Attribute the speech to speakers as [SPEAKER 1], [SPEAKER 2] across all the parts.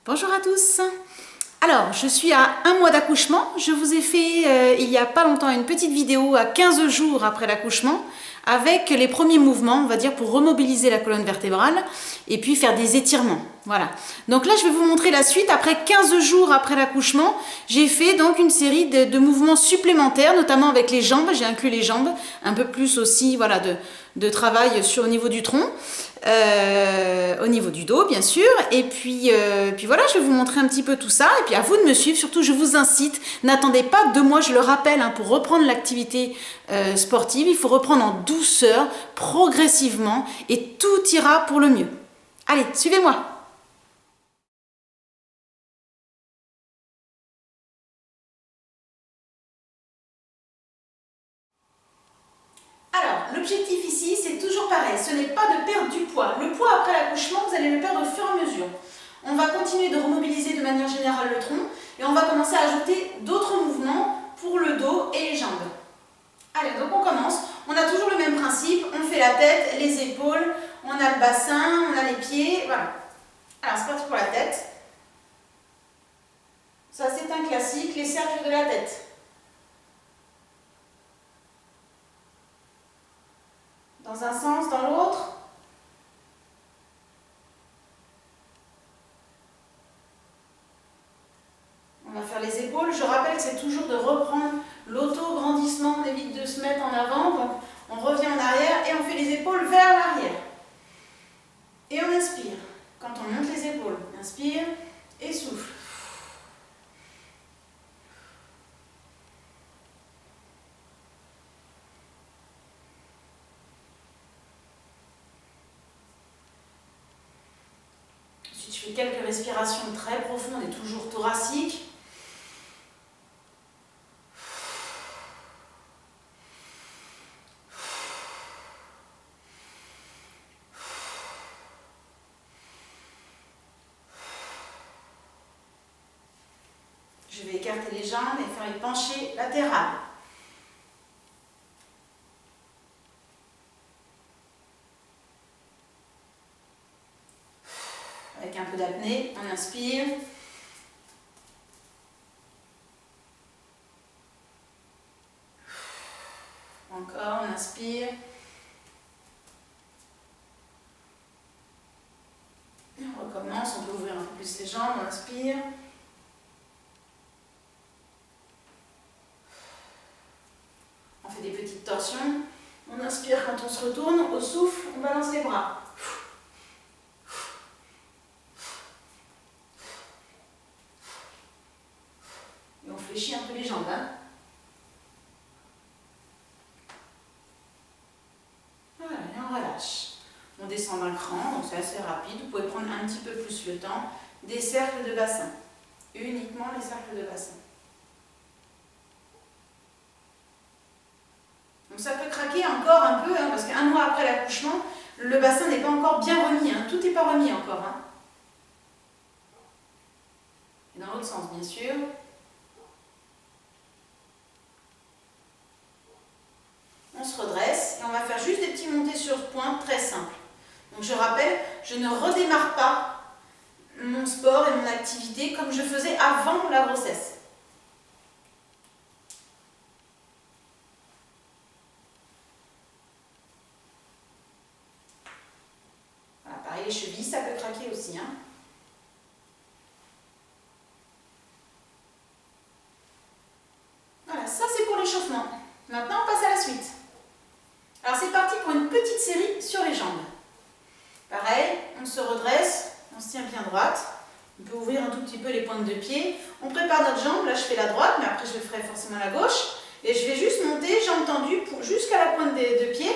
[SPEAKER 1] Bonjour à tous. Alors, je suis à un mois d'accouchement. Je vous ai fait il n'y a pas longtemps une petite vidéo à 15 jours après l'accouchement avec les premiers mouvements, on va dire, pour remobiliser la colonne vertébrale et puis faire des étirements. Voilà. Donc là, je vais vous montrer la suite. Après 15 jours après l'accouchement, j'ai fait donc une série de mouvements supplémentaires, notamment avec les jambes. J'ai inclus les jambes, un peu plus aussi, voilà, de travail au niveau du tronc. Au niveau du dos bien sûr, et puis voilà, je vais vous montrer un petit peu tout ça, et puis à vous de me suivre. Surtout, je vous incite, n'attendez pas 2 mois, je le rappelle, hein, pour reprendre l'activité sportive, il faut reprendre en douceur, progressivement, et tout ira pour le mieux. Allez, suivez-moi. Alors, l'objectif ici, c'est toujours pareil, ce n'est pas de perdre du poids. Le poids après l'accouchement, vous allez le perdre au fur et à mesure. On va continuer de remobiliser de manière générale le tronc et on va commencer à ajouter d'autres mouvements pour le dos et les jambes. Allez, donc on commence. On a toujours le même principe, on fait la tête, les épaules, on a le bassin, on a les pieds, voilà. Alors, c'est parti pour la tête. Ça, c'est un classique, les cercles de la tête. Dans un sens, dans l'autre. On va faire les épaules. Je rappelle que c'est toujours de reprendre l'auto-grandissement. On évite de se mettre en avant. Donc, on revient en arrière et on fait les épaules vers l'arrière. Et on inspire. Quand on monte les épaules, inspire et souffle. Ensuite, je fais quelques respirations très profondes et toujours thoraciques. Je vais écarter les jambes et faire les penchées latérales. Avec un peu d'apnée, on inspire. Encore, on inspire. Et on recommence, on peut ouvrir un peu plus les jambes, on inspire. On fait des petites torsions. On inspire quand on se retourne. Au souffle, on balance les bras. Et on fléchit un peu les jambes. Hein. Voilà, et on relâche. On descend d'un cran, donc c'est assez rapide. Vous pouvez prendre un petit peu plus le temps. Des cercles de bassin. Uniquement les cercles de bassin. Donc ça peut craquer encore un peu, hein, parce qu'un mois après l'accouchement, le bassin n'est pas encore bien remis. Hein. Tout n'est pas remis encore. Hein. Et dans l'autre sens, bien sûr. On se redresse et on va faire juste des petits montées sur point très simples. Donc je rappelle, je ne redémarre pas mon sport et mon activité comme je faisais avant la grossesse. Voilà, pareil, les chevilles, ça peut craquer aussi. Hein. Voilà, ça c'est pour l'échauffement. Maintenant, on passe à la suite. Alors c'est parti pour une petite série sur les jambes. Pareil, on se redresse, on se tient bien droite. On peut ouvrir un tout petit peu les pointes de pied. On prépare notre jambe, là je fais la droite, mais après je ferai forcément la gauche. Et je vais juste monter, jambes tendues, jusqu'à la pointe de pied,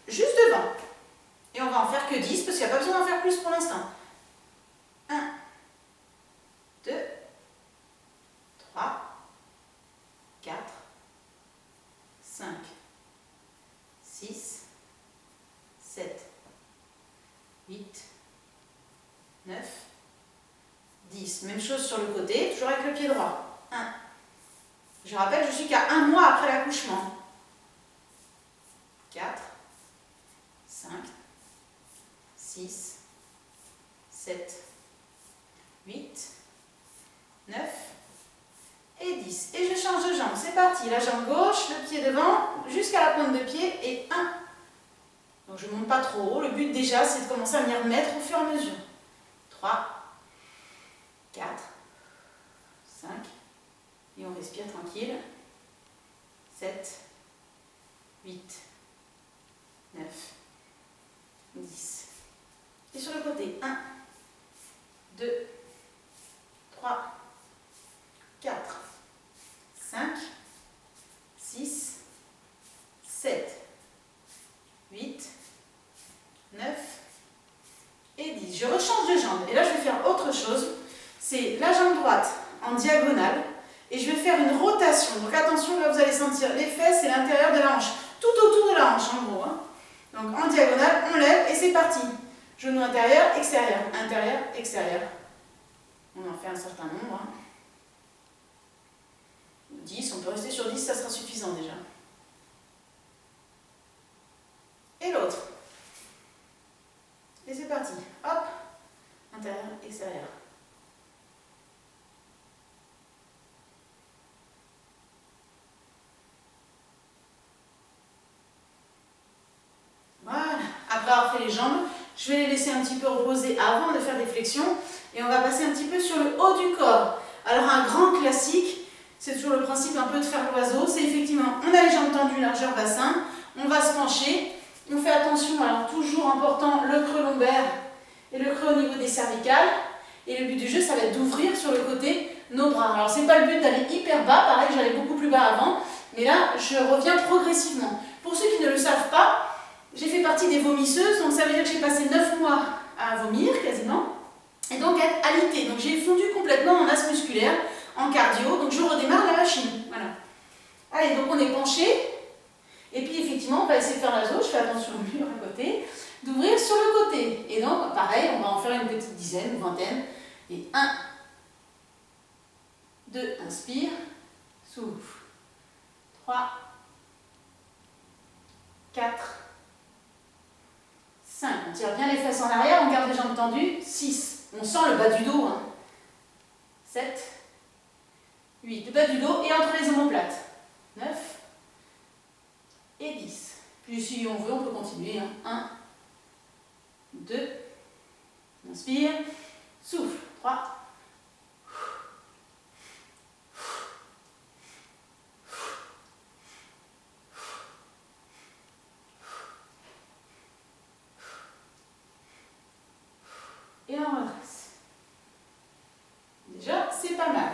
[SPEAKER 1] juste devant. Et on va en faire que 10, parce qu'il n'y a pas besoin d'en faire plus pour l'instant. 1, 2, 3, 4, 5, 6, 7, 8, 9, 10. Même chose sur le côté, toujours avec le pied droit. 1. Je rappelle, je suis qu'à un mois après l'accouchement. 4, 5, 6, 7, 8, 9 et 10. Et je change de jambe. C'est parti. La jambe gauche, le pied devant, jusqu'à la pointe de pied et 1. Donc je ne monte pas trop haut. Le but déjà, c'est de commencer à m'y remettre au fur et à mesure. 3, 4, 5. Et on respire tranquille. 7, 8, 9, 10. Et sur le côté, 1, 2, 3, 4, 5, 6, 7, 8, 9 et 10. Je rechange de jambe. Et là, je vais faire autre chose. C'est la jambe droite en diagonale. Et je vais faire une rotation. Donc attention, là, vous allez sentir les fesses et l'intérieur de la hanche. Tout autour de la hanche, en gros. Hein. Donc en diagonale, on lève et c'est parti. Genou intérieur, extérieur. Intérieur, extérieur. On en fait un certain nombre. Hein. 10, on peut rester sur 10, ça sera suffisant déjà. Et l'autre. Et c'est parti. Hop. Intérieur, extérieur. Voilà. Après avoir fait les jambes, je vais les laisser un petit peu reposer avant de faire des flexions. Et on va passer un petit peu sur le haut du corps. Alors un grand classique, c'est toujours le principe un peu de faire l'oiseau. C'est effectivement, on a les jambes tendues, largeur bassin. On va se pencher. On fait attention, alors toujours important, le creux lombaire et le creux au niveau des cervicales. Et le but du jeu, ça va être d'ouvrir sur le côté nos bras. Alors c'est pas le but d'aller hyper bas, pareil, j'allais beaucoup plus bas avant. Mais là, je reviens progressivement. Pour ceux qui ne le savent pas, j'ai fait partie des vomisseuses, donc ça veut dire que j'ai passé 9 mois à vomir quasiment, et donc être alitée. Donc j'ai fondu complètement en as musculaire, en cardio, donc je redémarre la machine. Voilà. Allez, donc on est penché, et puis effectivement on va essayer de faire l'oiseau, je fais attention au mur à côté, d'ouvrir sur le côté. Et donc pareil, on va en faire une petite dizaine, une vingtaine, et 1, 2, inspire, souffle, 3, 4, 5, on tire bien les fesses en arrière, on garde les jambes tendues, 6, on sent le bas du dos, hein. 7, 8, le bas du dos et entre les omoplates, 9 et 10. Puis si on veut, on peut continuer, hein. 1, 2, inspire, souffle, 3, et on redresse. Déjà, c'est pas mal.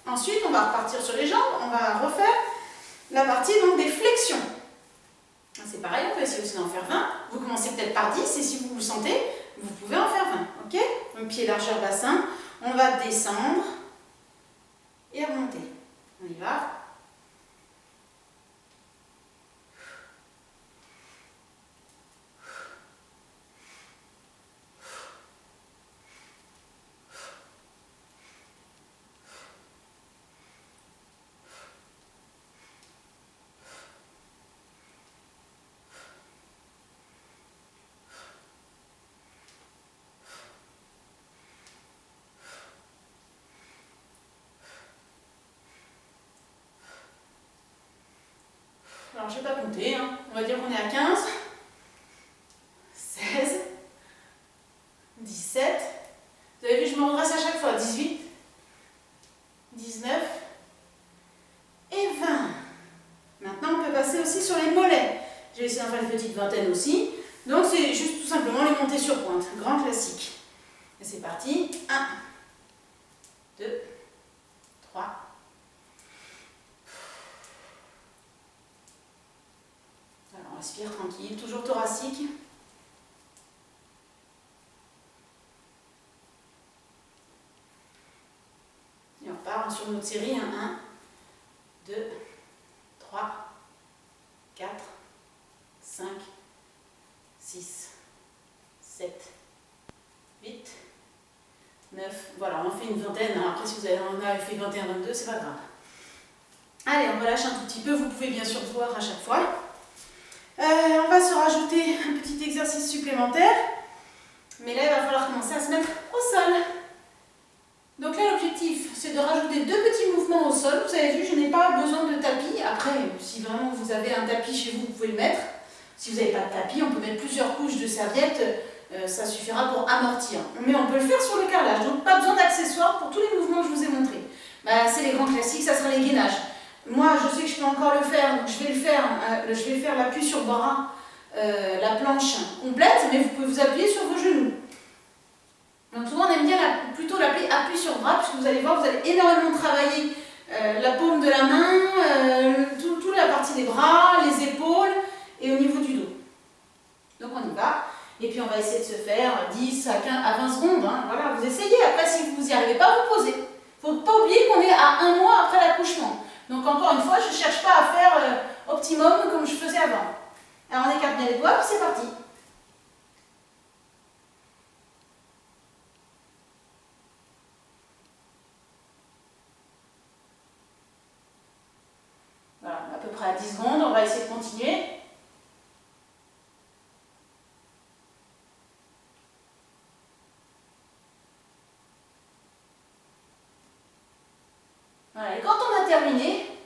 [SPEAKER 1] Ensuite, on va repartir sur les jambes, on va refaire la partie donc, des flexions. C'est pareil, on peut essayer aussi d'en faire 20. Vous commencez peut-être par 10 et si vous le sentez, vous pouvez en faire 20. Ok? Donc pied largeur bassin, on va descendre et remonter. On y va. Alors, je ne vais pas compter, hein. On va dire qu'on est à 15, 16, 17. Vous avez vu, je me redresse à chaque fois. 18, 19 et 20. Maintenant, on peut passer aussi sur les mollets. Je vais essayer d'en faire une petite vingtaine aussi. Donc, c'est juste tout simplement les montées sur pointe. Grand classique. Et c'est parti. 1, 2, 3. Alors, on respire tranquille, toujours thoracique. Et on repart sur notre série. 1, 2, 3, 4, 5, 6, 7, 8, 9. Voilà, on en fait une vingtaine. Après, si vous en avez fait 21, 22, c'est pas grave. Allez, on relâche un tout petit peu. Vous pouvez bien sûr voir à chaque fois. On va se rajouter un petit exercice supplémentaire. Mais là, il va falloir commencer à se mettre au sol. Donc là, l'objectif, c'est de rajouter 2 petits mouvements au sol. Vous avez vu, je n'ai pas besoin de tapis. Après, si vraiment vous avez un tapis chez vous, vous pouvez le mettre. Si vous n'avez pas de tapis, on peut mettre plusieurs couches de serviettes. Ça suffira pour amortir. Mais on peut le faire sur le carrelage. Donc pas besoin d'accessoires pour tous les mouvements que je vous ai montrés. Bah, c'est les grands classiques, ça sera les gainages. Moi, je sais que je peux encore le faire. Donc je vais faire l'appui sur bras, la planche complète. Mais vous pouvez vous appuyer sur vos genoux. Donc souvent on aime bien plutôt l'appeler appui sur bras, puisque vous allez voir, vous allez énormément travailler la paume de la main, toute la partie des bras, les épaules et au niveau du dos. Donc on y va, et puis on va essayer de se faire 10 à 20 secondes. Hein. Voilà, vous essayez, après si vous n'y arrivez pas, vous posez. Il ne faut pas oublier qu'on est à 1 mois après l'accouchement. Donc encore une fois, je ne cherche pas à faire optimum comme je faisais avant. Alors on écarte bien les doigts, puis c'est parti. Voilà, à peu près à 10 secondes, on va essayer de continuer. Voilà, et quand on a terminé,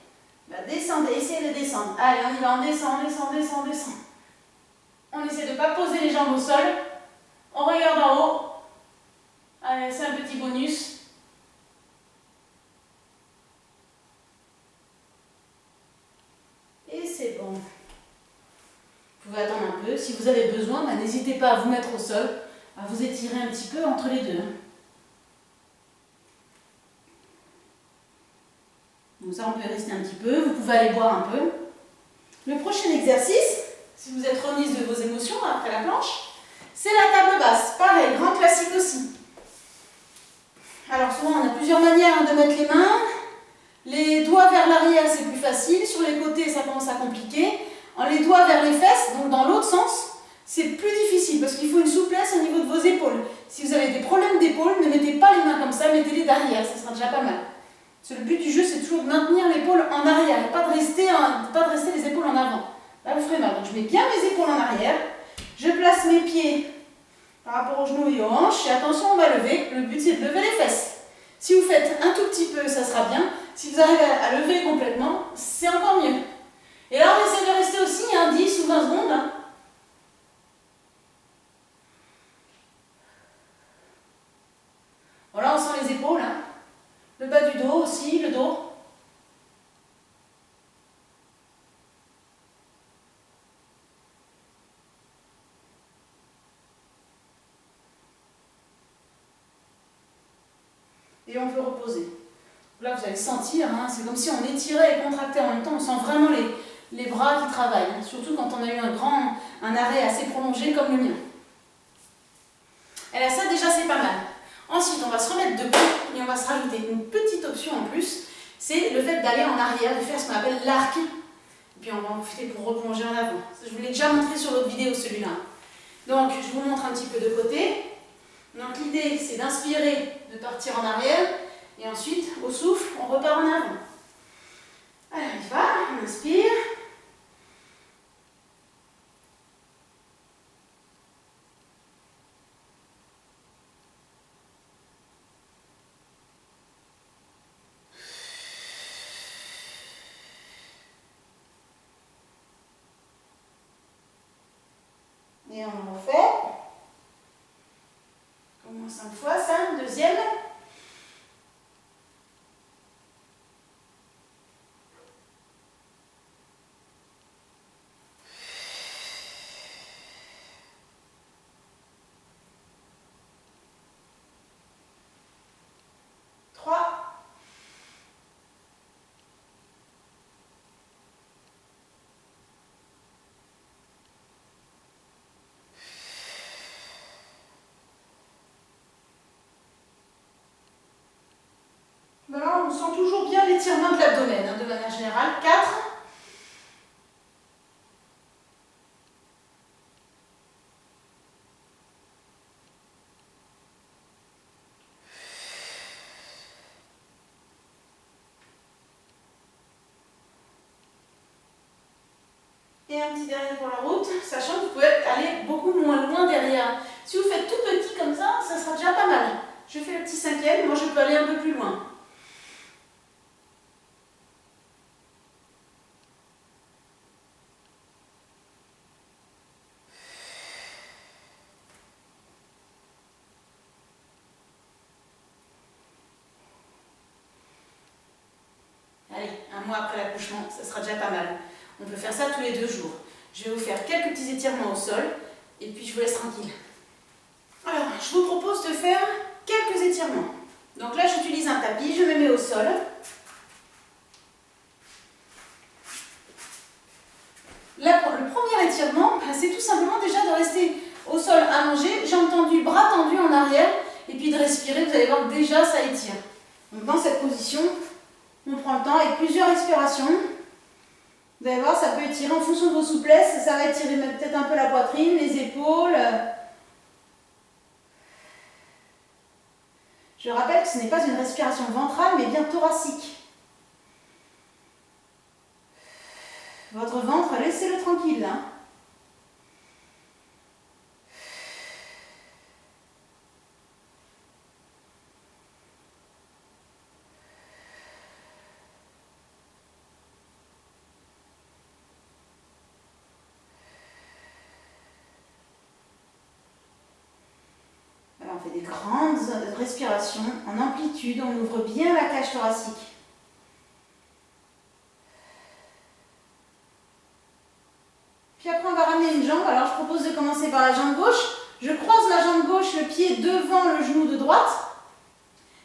[SPEAKER 1] bah descendez, essayez de descendre. Allez, on y va, on descend, descend, descend, descend. On essaie de ne pas poser les jambes au sol. On regarde en haut. Allez, c'est un petit bonus. Et c'est bon. Vous pouvez attendre un peu. Si vous avez besoin, bah, n'hésitez pas à vous mettre au sol, à vous étirer un petit peu entre les deux. Donc ça, on peut rester un petit peu. Vous pouvez aller boire un peu. Le prochain exercice, si vous êtes remise de vos émotions après la planche, c'est la table basse. Pareil, grand classique aussi. Alors souvent, on a plusieurs manières de mettre les mains. Les doigts vers l'arrière, c'est plus facile. Sur les côtés, ça commence à compliquer. Les doigts vers les fesses, donc dans l'autre sens, c'est plus difficile parce qu'il faut une souplesse au niveau de vos épaules. Si vous avez des problèmes d'épaule, ne mettez pas les mains comme ça, mettez-les derrière, ça sera déjà pas mal. Parce que le but du jeu, c'est toujours de maintenir l'épaule en arrière et pas de rester les épaules en avant. Là, vous ferez mal. Donc, je mets bien mes épaules en arrière. Je place mes pieds par rapport aux genoux et aux hanches. Et attention, on va lever. Le but, c'est de lever les fesses. Si vous faites un tout petit peu, ça sera bien. Si vous arrivez à lever complètement, c'est encore mieux. Et là, on essaie de rester aussi 10 ou 20 secondes. Voilà, on sent les épaules. Le bas du dos aussi, le dos. Et on peut reposer. Là, vous allez sentir, c'est comme si on étirait et contractait en même temps. On sent vraiment les bras qui travaillent, surtout quand on a eu un arrêt assez prolongé comme le mien. Et là, ça déjà, c'est pas mal. Ensuite, on va se remettre debout et on va se rajouter une petite option en plus. C'est le fait d'aller en arrière, de faire ce qu'on appelle l'arc. Et puis, on va en profiter pour replonger en avant. Je vous l'ai déjà montré sur l'autre vidéo, celui-là. Donc, je vous montre un petit peu de côté. Donc, l'idée, c'est d'inspirer, de partir en arrière. Et ensuite, au souffle, on repart en avant. Allez, on y va, on inspire. Et on refait. Au moins 5 fois ça. Deuxième. Voilà, on sent toujours bien l'étirement de l'abdomen, de manière générale. 4. Et un petit dernier pour la route, sachant que vous pouvez aller beaucoup moins loin derrière. Si vous faites tout petit comme ça sera déjà pas mal. Je fais le petit cinquième, moi je peux aller un peu plus loin. Allez, un mois après l'accouchement, ça sera déjà pas mal. On peut faire ça tous les 2 jours. Je vais vous faire quelques petits étirements au sol et puis je vous laisse tranquille. Alors, je vous propose de faire quelques étirements. Donc là, j'utilise un tapis, je me mets au sol. Là, le premier étirement, c'est tout simplement déjà de rester au sol allongé, jambes tendues, bras tendus en arrière, et puis de respirer. Vous allez voir que déjà ça étire. Donc dans cette position, on prend le temps avec plusieurs respirations. Vous allez voir, ça peut étirer en fonction de vos souplesses. Ça va étirer peut-être un peu la poitrine, les épaules. Je rappelle que ce n'est pas une respiration ventrale, mais bien thoracique. Votre ventre, laissez-le tranquille là. Voilà, on fait des grandes respirations en amplitude, on ouvre bien la cage thoracique. Puis après, on va ramener une jambe. Alors, je propose de commencer par la jambe gauche. Je croise la jambe gauche, le pied devant le genou de droite.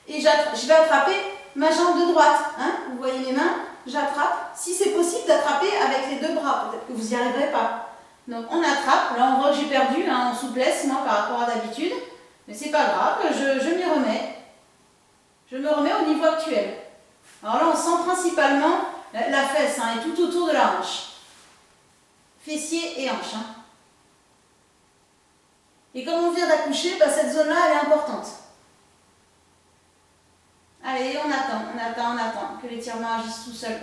[SPEAKER 1] Et je vais attraper ma jambe de droite. Hein, vous voyez mes mains, j'attrape. Si c'est possible d'attraper avec les 2 bras, peut-être que vous n'y arriverez pas. Donc, on attrape. Là, on voit que j'ai perdu en souplesse, moi, par rapport à d'habitude. Mais c'est pas grave, je m'y remets. Je me remets au niveau actuel. Alors là, on sent principalement la fesse et tout autour de la hanche. Fessier et hanche. Et comme on vient d'accoucher, cette zone-là, elle est importante. Allez, on attend que l'étirement agisse tout seul.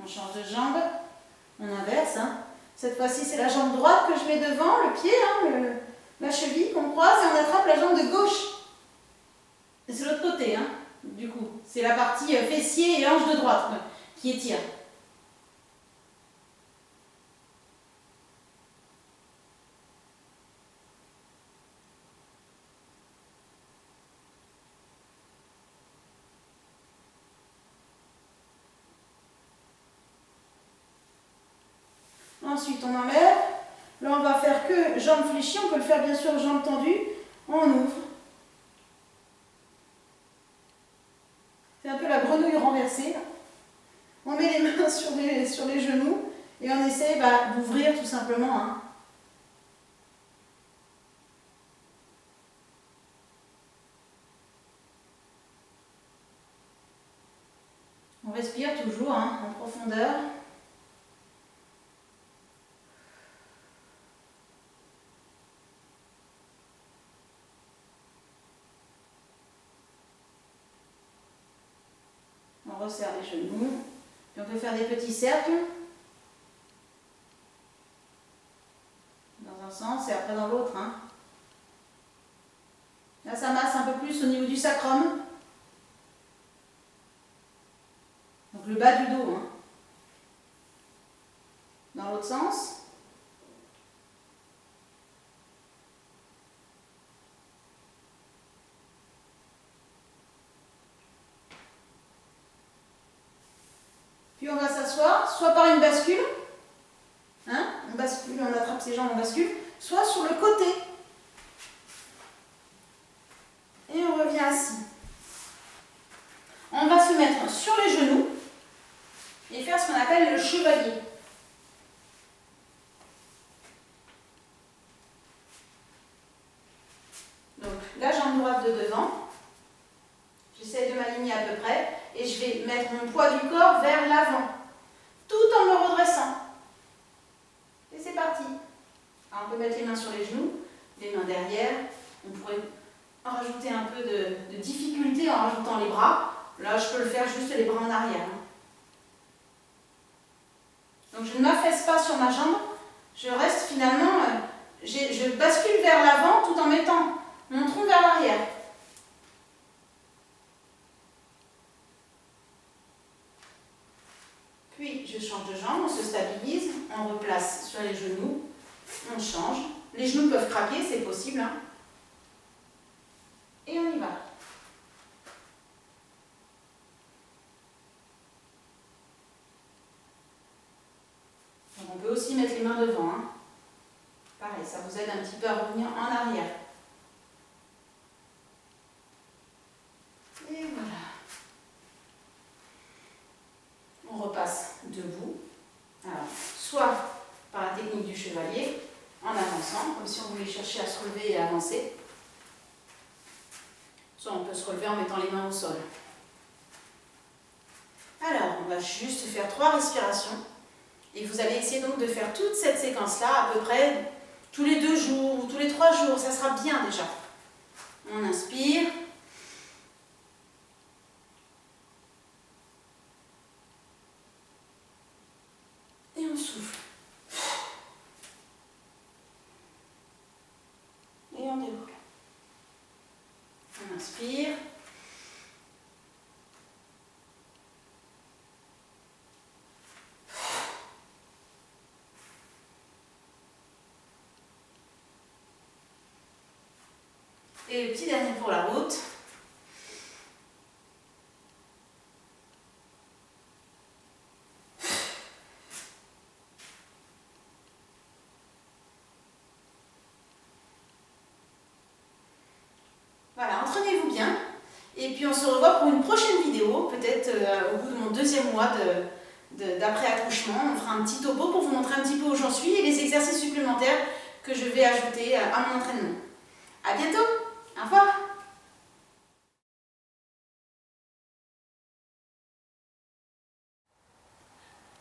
[SPEAKER 1] On change de jambe, on inverse. Cette fois-ci, c'est la jambe droite que je mets devant, le pied, la cheville qu'on croise, et on attrape la jambe de gauche. Et c'est l'autre côté, du coup. C'est la partie fessier et hanche de droite qui étire. Ensuite, on enlève. Là, on va faire que jambes fléchies. On peut le faire bien sûr jambes tendues. On ouvre. C'est un peu la grenouille renversée. On met les mains sur les genoux et on essaie d'ouvrir tout simplement. On respire toujours en profondeur. On resserre les genoux. Puis on peut faire des petits cercles. Dans un sens et après dans l'autre. Là, ça masse un peu plus au niveau du sacrum. Donc le bas du dos. Dans l'autre sens. Puis on va s'asseoir, soit par une bascule, on bascule, on attrape ses jambes, on bascule, soit sur le côté. Et on revient assis. On va se mettre sur les genoux et faire ce qu'on appelle le chevalier. Donc la jambe droite de devant, j'essaie de m'aligner à peu près et je vais mettre mon poids du corps vers l'avant, tout en me redressant. Et c'est parti. Alors on peut mettre les mains sur les genoux, les mains derrière, on pourrait rajouter un peu de difficulté en rajoutant les bras. Là, je peux le faire juste les bras en arrière. Donc, je ne m'affaisse pas sur ma jambe. Je reste finalement, je bascule vers l'avant tout en mettant mon tronc vers l'arrière. Puis, je change de jambe, on se stabilise, on replace sur les genoux, on change. Les genoux peuvent craquer, c'est possible. Hein. Et on y va. Donc, on peut aussi mettre les mains devant. Hein. Pareil, ça vous aide un petit peu à revenir en arrière. Et voilà. On repasse debout. Alors, soit par la technique du chevalier, en avançant, comme si on voulait chercher à se relever et avancer. Soit on peut se relever en mettant les mains au sol. Alors, on va juste faire 3 respirations. Et vous allez essayer donc de faire toute cette séquence-là à peu près tous les 2 jours ou tous les 3 jours. Ça sera bien déjà. On inspire. Et on souffle. Et on déroule. On inspire. Et le petit dernier pour la route. Voilà, entraînez-vous bien. Et puis on se revoit pour une prochaine vidéo, peut-être au bout de mon 2e mois d'après-accouchement. On fera un petit topo pour vous montrer un petit peu où j'en suis et les exercices supplémentaires que je vais ajouter à mon entraînement. À bientôt. Au revoir.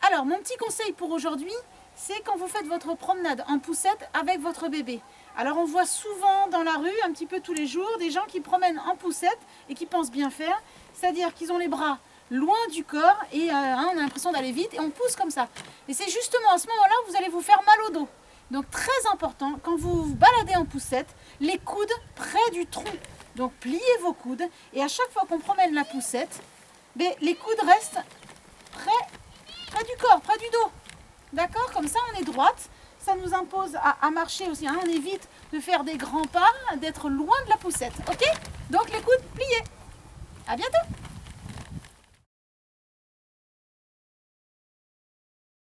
[SPEAKER 1] Alors, mon petit conseil pour aujourd'hui, c'est quand vous faites votre promenade en poussette avec votre bébé. Alors, on voit souvent dans la rue, un petit peu tous les jours, des gens qui promènent en poussette et qui pensent bien faire. C'est-à-dire qu'ils ont les bras loin du corps et on a l'impression d'aller vite et on pousse comme ça. Et c'est justement à ce moment-là que vous allez vous faire mal au dos. Donc, très important, quand vous vous baladez en poussette, les coudes près du tronc. Donc, pliez vos coudes et à chaque fois qu'on promène la poussette, les coudes restent près du corps, près du dos. D'accord? Comme ça, on est droite. Ça nous impose à marcher aussi. Hein. On évite de faire des grands pas, d'être loin de la poussette. Ok? Donc, les coudes pliés. À bientôt!